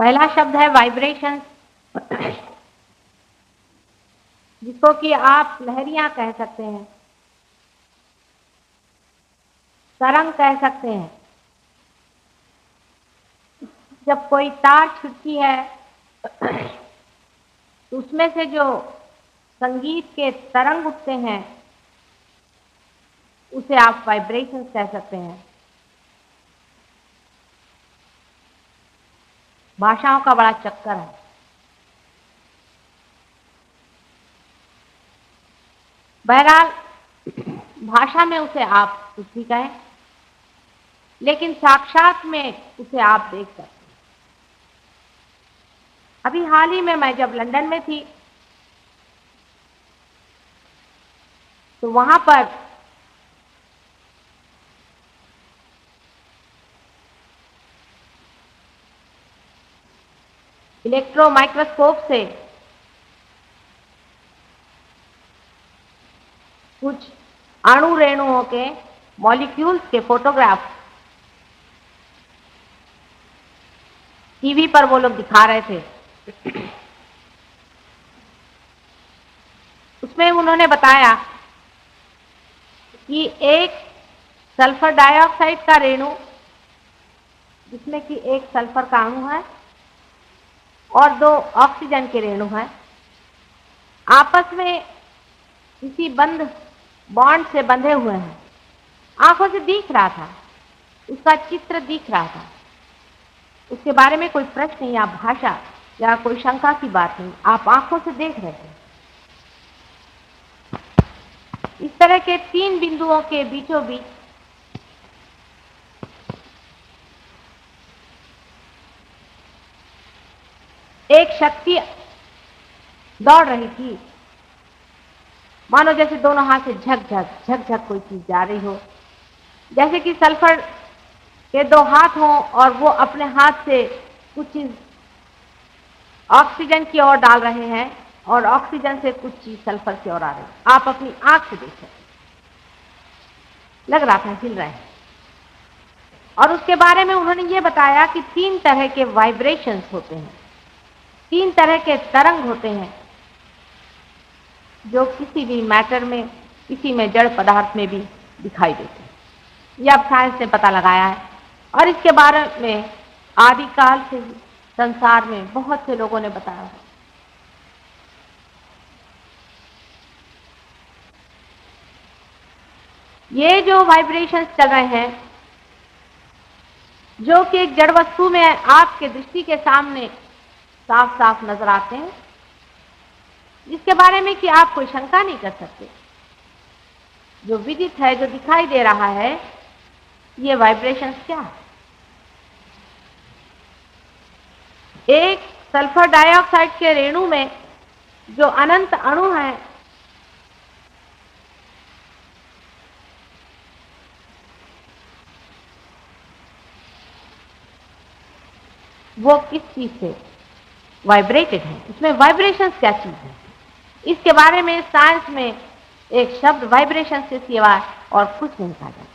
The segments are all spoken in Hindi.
पहला शब्द है वाइब्रेशन, जिसको कि आप लहरियां कह सकते हैं, तरंग कह सकते हैं। जब कोई तार छूटती है तो उसमें से जो संगीत के तरंग उठते हैं उसे आप वाइब्रेशंस कह सकते हैं। भाषाओं का बड़ा चक्कर है। बहरहाल भाषा में उसे आप कुछ भी कहें, लेकिन साक्षात में उसे आप देख सकते हैं। अभी हाल ही में मैं जब लंदन में थी तो वहां पर इलेक्ट्रो माइक्रोस्कोप से कुछ अणु रेणुओं के मॉलिक्यूल्स के फोटोग्राफ टीवी पर वो लोग दिखा रहे थे। उसमें उन्होंने बताया कि एक सल्फर डाइऑक्साइड का रेणु, जिसमें कि एक सल्फर का अणु है और 2 ऑक्सीजन के रेणु हैं, आपस में किसी बंद बॉन्ड से बंधे हुए हैं। आंखों से दिख रहा था, उसका चित्र दिख रहा था, उसके बारे में कोई प्रश्न या भाषा या कोई शंका की बात नहीं, आप आंखों से देख रहे थे। इस तरह के 3 बिंदुओं के बीचों बीच एक शक्ति दौड़ रही थी, मानो जैसे दोनों हाथ से झकझक झकझक कोई चीज जा रही हो, जैसे कि सल्फर के 2 हाथ हों और वो अपने हाथ से कुछ चीज ऑक्सीजन की ओर डाल रहे हैं और ऑक्सीजन से कुछ चीज सल्फर की ओर आ रही है। आप अपनी आंख से देख सकते, लग रहा था हिल रहे हैं। और उसके बारे में उन्होंने ये बताया कि 3 तरह के वाइब्रेशंस होते हैं, 3 तरह के तरंग होते हैं, जो किसी भी मैटर में, किसी में जड़ पदार्थ में भी दिखाई देते हैं। यह अब साइंस ने पता लगाया है और इसके बारे में आदिकाल से संसार में बहुत से लोगों ने बताया है। ये जो वाइब्रेशंस चल रहे हैं, जो कि एक जड़ वस्तु में आपके दृष्टि के सामने साफ साफ नजर आते हैं, जिसके बारे में कि आप कोई शंका नहीं कर सकते, जो विदित है, जो दिखाई दे रहा है, ये वाइब्रेशंस क्या है। एक सल्फर डाइऑक्साइड के रेणु में जो अनंत अणु हैं, वो किस चीज से वाइब्रेटेड है, इसमें वाइब्रेशंस क्या चीज है, इसके बारे में साइंस में एक शब्द वाइब्रेशन से सिवा और कुछ नहीं कहा जाता।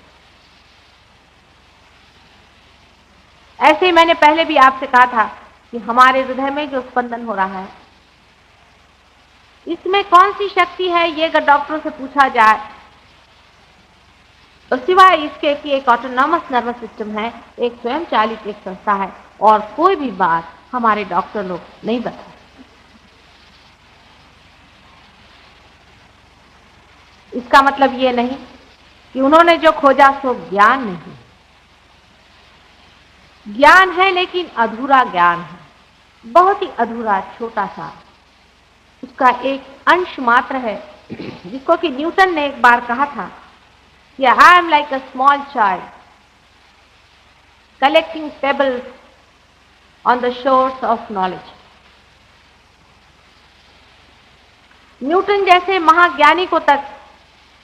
ऐसे ही मैंने पहले भी आपसे कहा था कि हमारे हृदय में जो स्पंदन हो रहा है, इसमें कौन सी शक्ति है, ये अगर डॉक्टरों से पूछा जाए तो सिवाय इसके कि एक ऑटोनॉमस नर्वस सिस्टम है, एक स्वयं चालित एक संस्था है, और कोई भी बात हमारे डॉक्टर लोग नहीं बता। इसका मतलब ये नहीं कि उन्होंने जो खोजा सो ज्ञान नहीं, ज्ञान है लेकिन अधूरा ज्ञान है, बहुत ही अधूरा, छोटा सा, उसका एक अंश मात्र है, जिसको कि न्यूटन ने एक बार कहा था कि I am like a small child collecting pebbles on the shores of knowledge. Newton जैसे महाज्ञानी को तक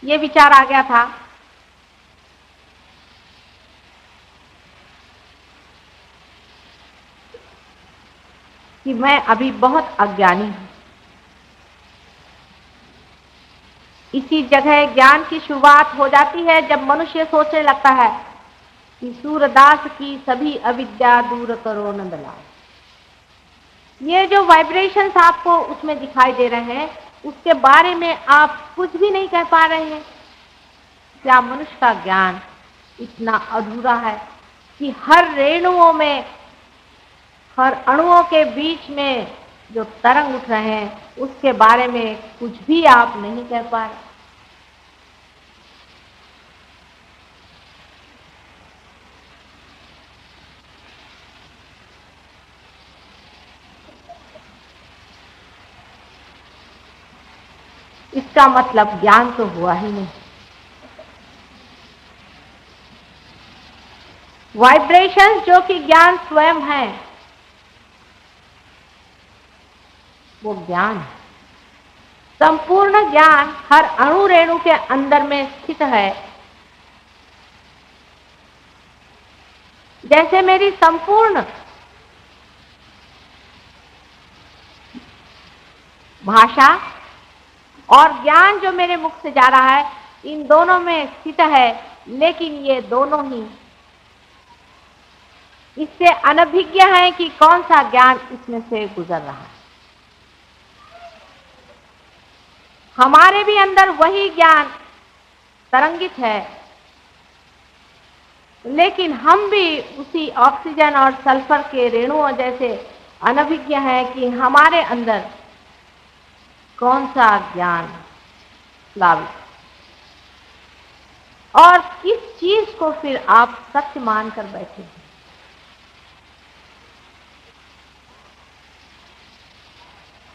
ये विचार आ गया था कि मैं अभी बहुत अज्ञानी हूं। इसी जगह ज्ञान की शुरुआत हो जाती है जब मनुष्य सोचने लगता है कि सूरदास की सभी अविद्या दूर करो नंदलाल। ये जो वाइब्रेशंस आपको उसमें दिखाई दे रहे हैं, उसके बारे में आप कुछ भी नहीं कह पा रहे हैं। क्या मनुष्य का ज्ञान इतना अधूरा है कि हर रेणुओं में, हर अणुओं के बीच में जो तरंग उठ रहे हैं उसके बारे में कुछ भी आप नहीं कह पा रहे। इसका मतलब ज्ञान तो हुआ ही नहीं। वाइब्रेशंस जो कि ज्ञान स्वयं है, वो ज्ञान है। संपूर्ण ज्ञान हर अणु रेणु के अंदर में स्थित है। जैसे मेरी संपूर्ण भाषा और ज्ञान जो मेरे मुख से जा रहा है, इन दोनों में स्थित है, लेकिन ये दोनों ही इससे अनभिज्ञ है कि कौन सा ज्ञान इसमें से गुजर रहा है। हमारे भी अंदर वही ज्ञान तरंगित है, लेकिन हम भी उसी ऑक्सीजन और सल्फर के रेणुओं जैसे अनभिज्ञ हैं कि हमारे अंदर कौन सा ज्ञान लावित और किस चीज को फिर आप सत्य मानकर बैठे हैं।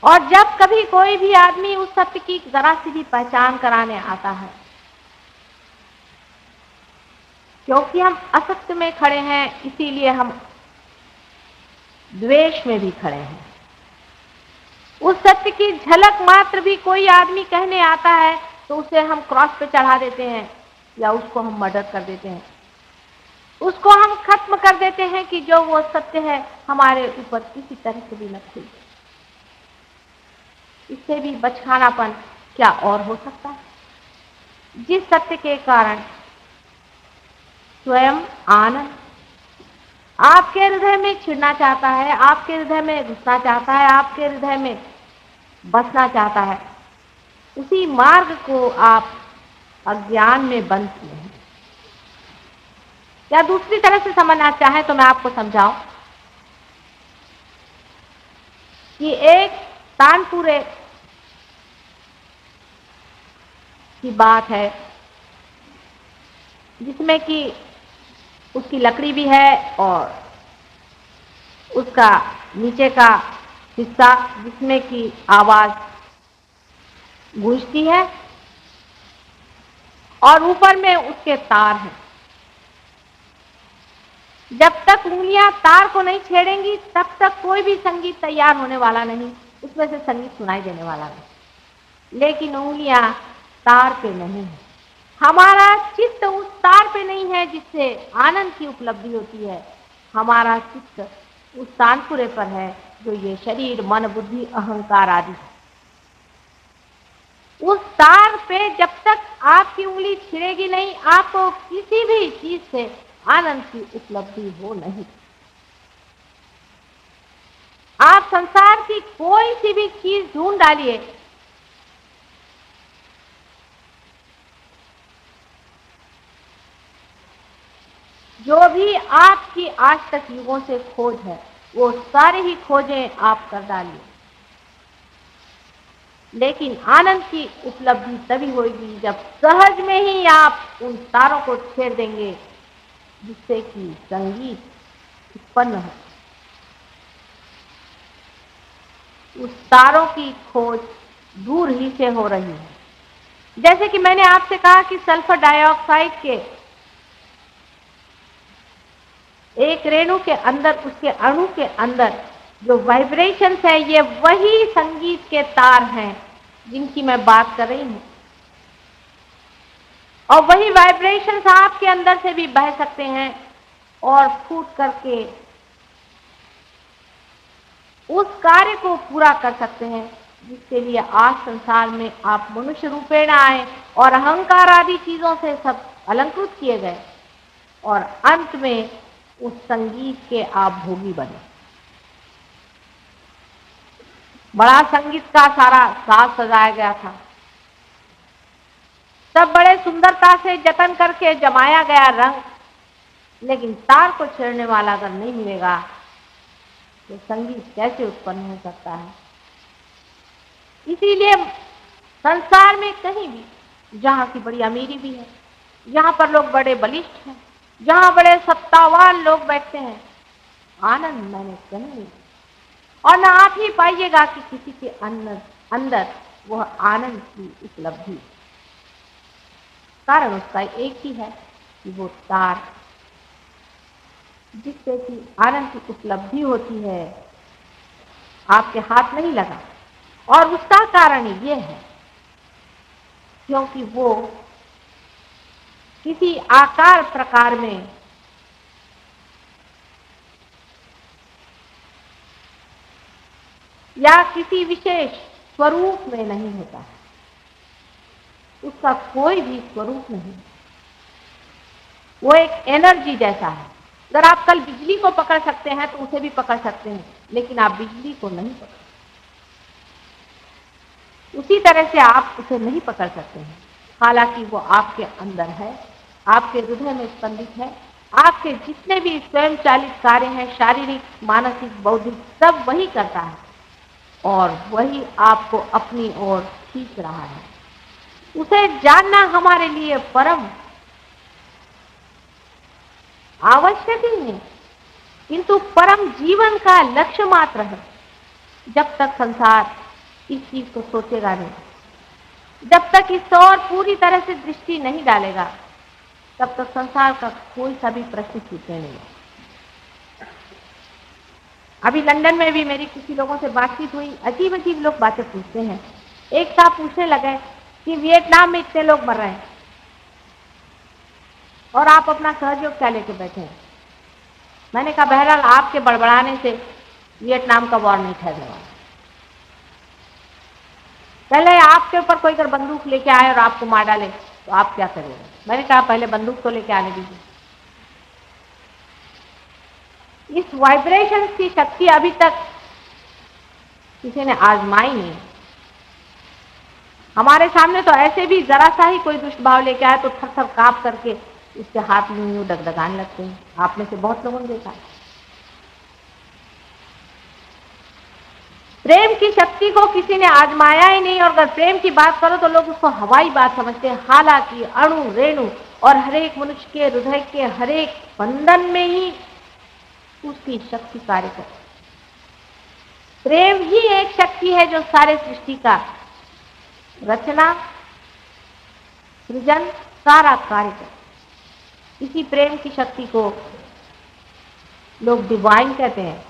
और जब कभी कोई भी आदमी उस सत्य की जरा सी भी पहचान कराने आता है, क्योंकि हम असत्य में खड़े हैं, इसीलिए हम द्वेष में भी खड़े हैं। उस सत्य की झलक मात्र भी कोई आदमी कहने आता है तो उसे हम क्रॉस पे चढ़ा देते हैं या उसको हम मर्डर कर देते हैं, उसको हम खत्म कर देते हैं कि जो वो सत्य है हमारे ऊपर किसी तरह से भी न खुले। इससे भी बचकानापन क्या और हो सकता है, जिस सत्य के कारण स्वयं आनंद आपके हृदय में छिड़ना चाहता है, आपके हृदय में घुसना चाहता है, आपके हृदय में बसना चाहता है, उसी मार्ग को आप अज्ञान में बंद किए हैं। या दूसरी तरह से समझना चाहे तो मैं आपको समझाऊं कि एक तानपुरे की बात है जिसमें कि उसकी लकड़ी भी है और उसका नीचे का हिस्सा जिसमें कि आवाज गूंजती है और ऊपर में उसके तार हैं। जब तक उंगलियां तार को नहीं छेड़ेंगी तब तक कोई भी संगीत तैयार होने वाला नहीं, उसमें से संगीत सुनाई देने वाला नहीं। लेकिन उंगलियां तार पे नहीं है, हमारा चित्त उस तार पे नहीं है जिससे आनंद की उपलब्धि होती है। हमारा चित्त उस तानपुरे पर है जो ये शरीर, मन, बुद्धि, अहंकार आदि है। उस तार पे जब तक आपकी उंगली छिड़ेगी नहीं, आपको किसी भी चीज से आनंद की उपलब्धि हो नहीं। आप संसार की कोई सी भी चीज ढूंढ डालिए, जो भी आपकी आज तक युगों से खोज है वो सारे ही खोजें आप कर डालिए, लेकिन आनंद की उपलब्धि तभी होगी जब सहज में ही आप उन तारों को छेड़ देंगे जिससे कि संगीत उत्पन्न हो। उस तारों की खोज दूर ही से हो रही है। जैसे कि मैंने आपसे कहा कि सल्फर डाइऑक्साइड के एक रेणु के अंदर, उसके अणु के अंदर जो वाइब्रेशंस है, ये वही संगीत के तार हैं जिनकी मैं बात कर रही हूं। और वही वाइब्रेशंस आपके अंदर से भी बह सकते हैं और फूट करके उस कार्य को पूरा कर सकते हैं जिसके लिए आज संसार में आप मनुष्य रूपेण आए और अहंकार आदि चीजों से सब अलंकृत किए गए और अंत में उस संगीत के आप भोगी बने। बड़ा संगीत का सारा साज सजाया गया था। सब बड़े सुंदरता से जतन करके जमाया गया रंग, लेकिन तार को छेड़ने वाला अगर नहीं मिलेगा तो संगीत कैसे उत्पन्न हो सकता है। इसीलिए संसार में कहीं भी जहाँ की बड़ी अमीरी भी है, जहाँ पर लोग बड़े बलिष्ठ हैं, जहाँ बड़े सत्तावान लोग बैठते हैं, आनंद मैंने कहीं नहीं, और न आप ही पाइएगा कि किसी के अंदर वह आनंद की उपलब्धि। कारण उसका एक ही है कि वो तार जिससे कि आनंद की उपलब्धि होती है आपके हाथ नहीं लगा, और उसका कारण ये है क्योंकि वो किसी आकार प्रकार में या किसी विशेष स्वरूप में नहीं होता, उसका कोई भी स्वरूप नहीं, वो एक एनर्जी जैसा है। अगर आप कल बिजली को पकड़ सकते हैं तो उसे भी पकड़ सकते हैं, लेकिन आप बिजली को नहीं पकड़, उसी तरह से आप उसे नहीं पकड़ सकते हैं, हालांकि वो आपके अंदर है, आपके हृदय में स्पंदित है। आपके जितने भी स्वयं चालित कार्य हैं, शारीरिक, मानसिक, बौद्धिक, सब वही करता है और वही आपको अपनी ओर खींच रहा है। उसे जानना हमारे लिए परम आवश्यक ही नहीं, किंतु परम जीवन का लक्ष्य मात्र है। जब तक संसार इस चीज को सोचेगा नहीं, जब तक इस ओर पूरी तरह से दृष्टि नहीं डालेगा, तब तक संसार का कोई सा भी प्रश्न छूटे नहीं। अभी लंदन में भी मेरी किसी लोगों से बातचीत हुई, अजीब अजीब लोग बातें पूछते हैं। एक साहब पूछने लगे कि वियतनाम में इतने लोग मर रहे हैं और आप अपना सहयोग क्या लेके बैठे हैं। मैंने कहा बहरहाल आपके बड़बड़ाने से वियतनाम का वॉर नहीं ठहरने वाला। पहले आपके ऊपर कोई अगर बंदूक लेके आए और आपको मार डाले तो आप क्या करेंगे। मैंने कहा पहले बंदूक तो लेके आने दीजिए। इस वाइब्रेशन की शक्ति अभी तक किसी ने आजमाई नहीं। हमारे सामने तो ऐसे भी जरा सा ही कोई दुष्ट भाव लेके आए तो थर थर कांप करके उसके हाथ में यूं डगडगाने लगते हैं। आप में से बहुत लोगों ने देखा। प्रेम की शक्ति को किसी ने आजमाया ही नहीं, और अगर प्रेम की बात करो तो लोग उसको हवाई बात समझते हैं। हालांकि अणु रेणु और हरेक मनुष्य के हृदय के हरेक बंधन में ही उसकी शक्ति कार्य करती। प्रेम ही एक शक्ति है जो सारे सृष्टि का रचना, सृजन, सारा कार्य करती। इसी प्रेम की शक्ति को लोग डिवाइन कहते हैं।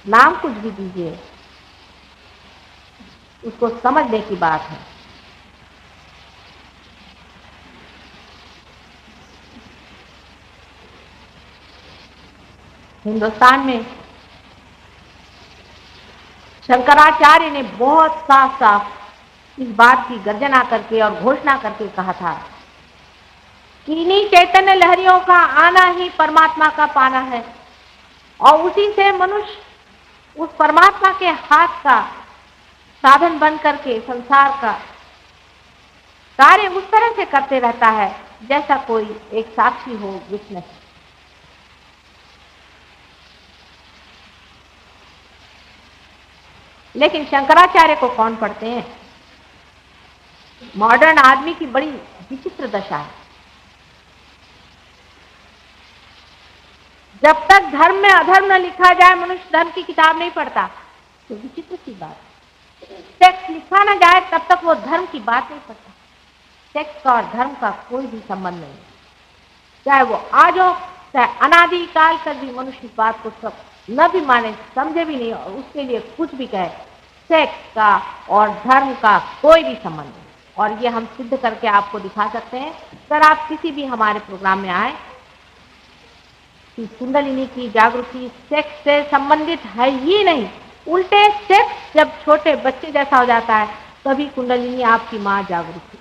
नाम कुछ भी दीजिए, उसको समझने की बात है। हिंदुस्तान में शंकराचार्य ने बहुत साफ साफ इस बात की गर्जना करके और घोषणा करके कहा था कि इन्हीं चैतन्य लहरियों का आना ही परमात्मा का पाना है, और उसी से मनुष्य उस परमात्मा के हाथ का साधन बन करके संसार का कार्य उस तरह से करते रहता है जैसा कोई एक साक्षी हो, विटनेस। लेकिन शंकराचार्य को कौन पढ़ते हैं। मॉडर्न आदमी की बड़ी विचित्र दशा है। जब तक धर्म में अधर्म न लिखा जाए, मनुष्य धर्म की किताब नहीं पढ़ता। तो विचित्र सी बात, सेक्स लिखा ना जाए तब तक वो धर्म की बात नहीं पढ़ता। सेक्स का और धर्म का कोई भी संबंध नहीं, चाहे वो आज हो चाहे अनादि काल तक भी मनुष्य इस बात को सब न भी माने, समझे भी नहीं, और उसके लिए कुछ भी कहे, सेक्स का और धर्म का कोई भी संबंध नहीं। और ये हम सिद्ध करके आपको दिखा सकते हैं। अगर आप किसी भी हमारे प्रोग्राम में आए कि कुंडलिनी की जागृति सेक्स से संबंधित है ही नहीं, उल्टे सेक्स जब छोटे बच्चे जैसा हो जाता है तभी कुंडलिनी आपकी मां जागृत है।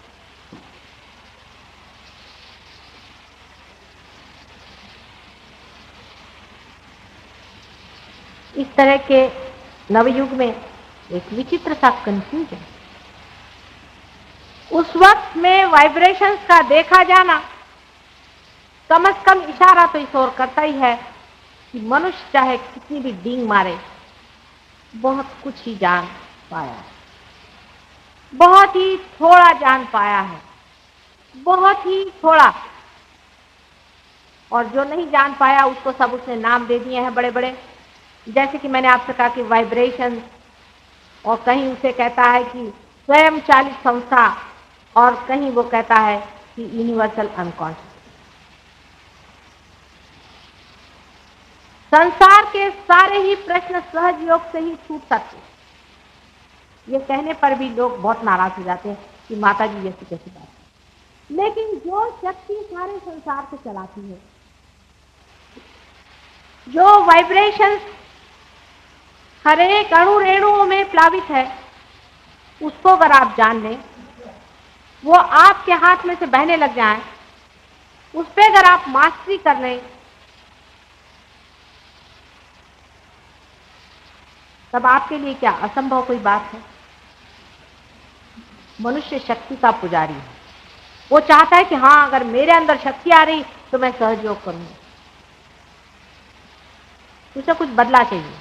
इस तरह के नवयुग में एक विचित्र सा कंफ्यूजन। उस वक्त में वाइब्रेशंस का देखा जाना कम से कम इशारा तो इस ओर करता ही है कि मनुष्य चाहे कितनी भी डींग मारे बहुत कुछ ही जान पाया है, बहुत ही थोड़ा जान पाया है, बहुत ही थोड़ा। और जो नहीं जान पाया उसको सब उसने नाम दे दिए हैं बड़े बड़े, जैसे कि मैंने आपसे कहा कि वाइब्रेशन, और कहीं उसे कहता है कि स्वयं चालित संस्था, और कहीं वो कहता है कि यूनिवर्सल अनकॉन्शियस। संसार के सारे ही प्रश्न सहज योग से ही छूट सकते। ये कहने पर भी लोग बहुत नाराज हो जाते हैं कि माता जी ऐसी कैसी बात है। लेकिन जो शक्ति सारे संसार को चलाती है, जो वाइब्रेशन हर एक अणु रेणुओं में प्लावित है, उसको अगर आप जान लें, वो आपके हाथ में से बहने लग जाए, उस पर अगर आप मास्टरी कर लें, तब आपके लिए क्या असंभव कोई बात है। मनुष्य शक्ति का पुजारी है। वो चाहता है कि हाँ, अगर मेरे अंदर शक्ति आ रही तो मैं सहयोग करूंगा, उसे कुछ बदला चाहिए।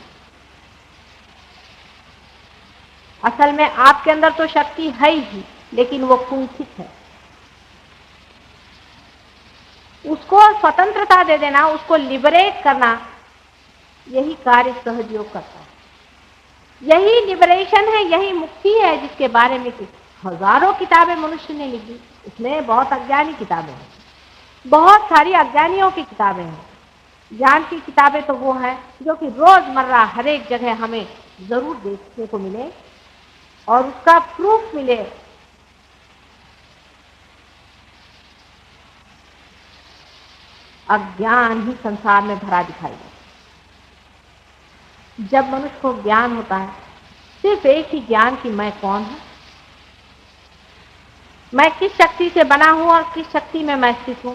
असल में आपके अंदर तो शक्ति है ही, लेकिन वो कुंठित है। उसको स्वतंत्रता दे देना, उसको लिबरेट करना, यही कार्य सहयोग करता है। यही लिबरेशन है, यही मुक्ति है, जिसके बारे में हजारों किताबें मनुष्य ने लिखी। इसमें बहुत अज्ञानी किताबें हैं, बहुत सारी अज्ञानियों की किताबें हैं। ज्ञान की किताबें तो वो हैं जो कि रोजमर्रा हर एक जगह हमें जरूर देखने को मिले और उसका प्रूफ मिले। अज्ञान ही संसार में भरा दिखाई देता। जब मनुष्य को ज्ञान होता है, सिर्फ एक ही ज्ञान कि मैं कौन हूं, मैं किस शक्ति से बना हूं और किस शक्ति में मैं स्थित हूं,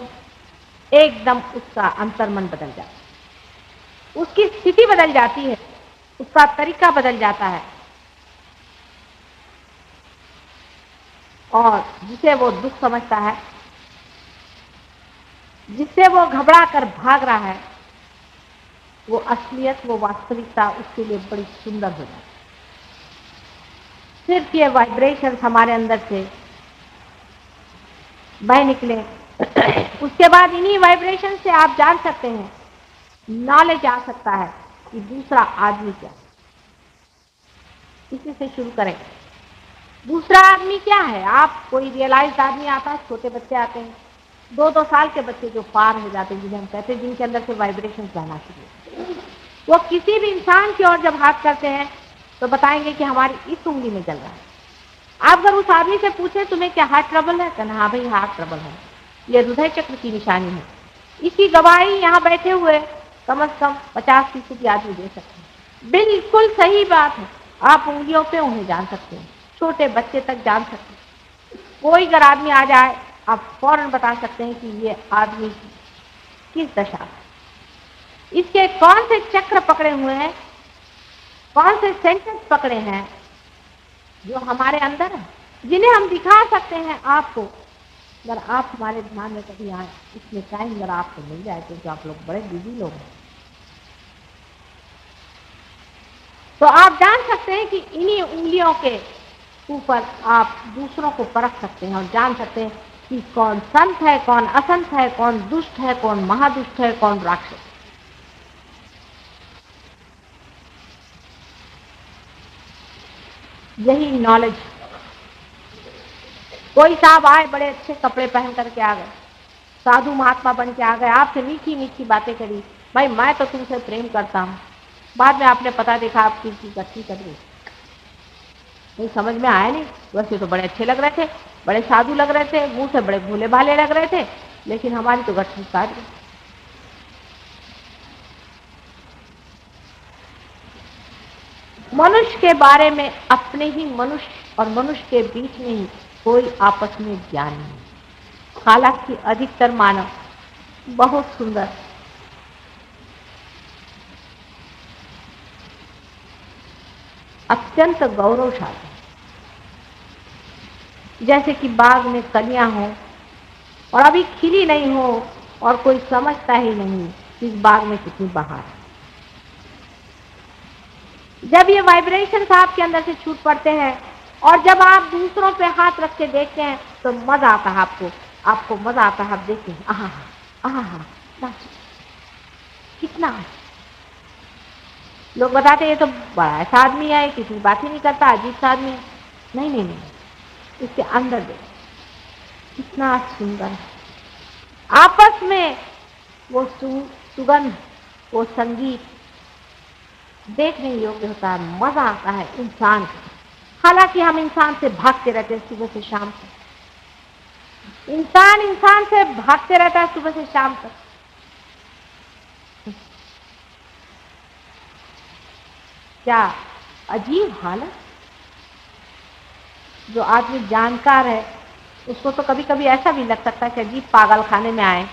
एकदम उसका अंतर्मन बदल जाता है, उसकी स्थिति बदल जाती है, उसका तरीका बदल जाता है। और जिसे वो दुख समझता है, जिससे वो घबरा कर भाग रहा है, वो असलियत, वो वास्तविकता उसके लिए बड़ी सुंदर हो जाती है। सिर्फ ये वाइब्रेशन हमारे अंदर से बह निकले, उसके बाद इन्हीं वाइब्रेशन से आप जान सकते हैं, नॉलेज आ सकता है कि दूसरा आदमी क्या। इसी से शुरू करें। दूसरा आदमी क्या है? आप कोई रियलाइज्ड आदमी आता है, छोटे बच्चे आते हैं, 2-2 साल के बच्चे जो पार हो जाते हैं, जिन्हें हम कहते हैं, जिनके अंदर से वाइब्रेशन बहना शुरू, वो किसी भी इंसान की ओर जब हाथ करते हैं तो बताएंगे कि हमारी इस उंगली में जल रहा है। आप अगर उस आदमी से पूछे तुम्हें क्या हार्ट ट्रबल है, कहना हाँ भाई हार्ट ट्रबल है, ये हृदय चक्र की निशानी है। इसकी गवाही यहाँ बैठे हुए कम से कम 50% आदमी दे सकते हैं। बिल्कुल सही बात है। आप उंगलियों पे उन्हें जान सकते हैं, छोटे बच्चे तक जान सकते हैं। कोई अगर आदमी आ जाए, आप फौरन बता सकते हैं कि ये आदमी किस दशा है, इसके कौन से चक्र पकड़े हुए हैं, कौन से सेंटेंस पकड़े हैं जो हमारे अंदर है, जिन्हें हम दिखा सकते हैं आपको। अगर आप हमारे ध्यान में कभी आए, इसमें टाइम अगर आपको मिल जाए, क्योंकि आप लोग बड़े बिजी लोग हैं, तो आप जान सकते हैं कि इन्हीं उंगलियों के ऊपर आप दूसरों को परख सकते हैं और जान सकते हैं कि कौन संत है, कौन असंत है, कौन दुष्ट है, कौन महादुष्ट है, कौन राक्षस। यही नॉलेज। कोई साहब आए, बड़े अच्छे कपड़े पहन करके आ गए, साधु महात्मा बन के आ गए, आपसे मीठी मीठी बातें करी, भाई मैं तो तुमसे प्रेम करता हूं। बाद में आपने पता देखा आपकी गट्टी कर दी, नहीं समझ में आया। नहीं, वैसे तो बड़े अच्छे लग रहे थे, बड़े साधु लग रहे थे, मुंह से बड़े भोले भाले लग रहे थे, लेकिन हमारी तो गट्टी काट गई। मनुष्य के बारे में अपने ही मनुष्य और मनुष्य के बीच में ही कोई आपस में ज्ञान नहीं। हालांकि अधिकतर मानव बहुत सुंदर अत्यंत गौरवशाली, जैसे कि बाग में कलियां हो और अभी खिली नहीं हो और कोई समझता ही नहीं कि इस बाग में कितनी बहार है। जब ये वाइब्रेशंस आपके अंदर से छूट पड़ते हैं और जब आप दूसरों पे हाथ रख के देखते हैं तो मजा आता है आपको मजा आता है। आप देखते हैं आहा आहा कितना है। लोग बताते हैं ये तो बड़ा ऐसा आदमी है, किसी बात ही नहीं करता, अजीब सा आदमी है। नहीं, इसके अंदर देखो कितना सुंदर है। आपस में वो सुगंध, वो संगीत देखने योग्य होता है, मजा आता है इंसान को। हालांकि हम इंसान से भागते रहते हैं सुबह से शाम तक, इंसान से भागते रहता है सुबह से शाम तक। क्या अजीब हालत। जो आदमी जानकार है उसको तो कभी कभी ऐसा भी लग सकता है कि अजीब पागल खाने में आए।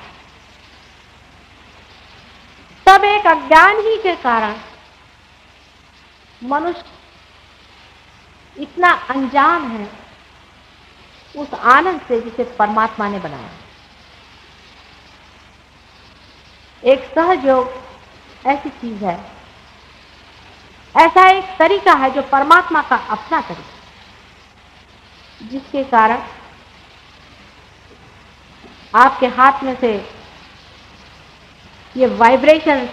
तब एक अज्ञान ही के कारण मनुष्य इतना अनजान है उस आनंद से जिसे परमात्मा ने बनाया। एक सहयोग ऐसी चीज है, ऐसा एक तरीका है जो परमात्मा का अपना तरीका, जिसके कारण आपके हाथ में से ये वाइब्रेशंस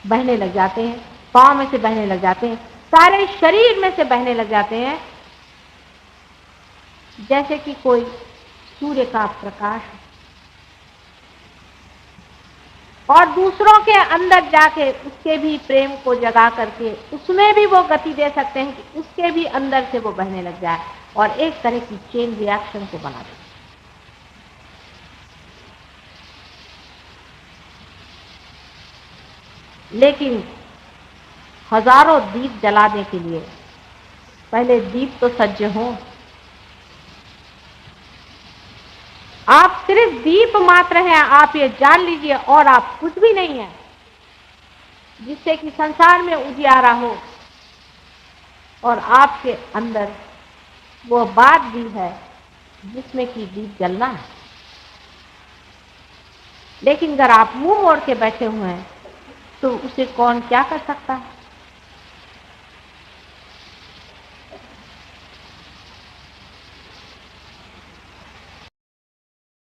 बहने लग जाते हैं, पांव में से बहने लग जाते हैं, सारे शरीर में से बहने लग जाते हैं, जैसे कि कोई सूर्य का प्रकाश और दूसरों के अंदर जाके उसके भी प्रेम को जगा करके उसमें भी वो गति दे सकते हैं कि उसके भी अंदर से वो बहने लग जाए और एक तरह की चेन रिएक्शन को बना दे। लेकिन हजारों दीप जलाने के लिए पहले दीप तो सज्ज हो। आप सिर्फ दीप मात्र हैं, आप ये जान लीजिए, और आप कुछ भी नहीं है, जिससे कि संसार में उजियारा हो और आपके अंदर वो बात भी है जिसमें कि दीप जलना है। लेकिन अगर आप मुंह मोड़ के बैठे हुए हैं तो उसे कौन क्या कर सकता है।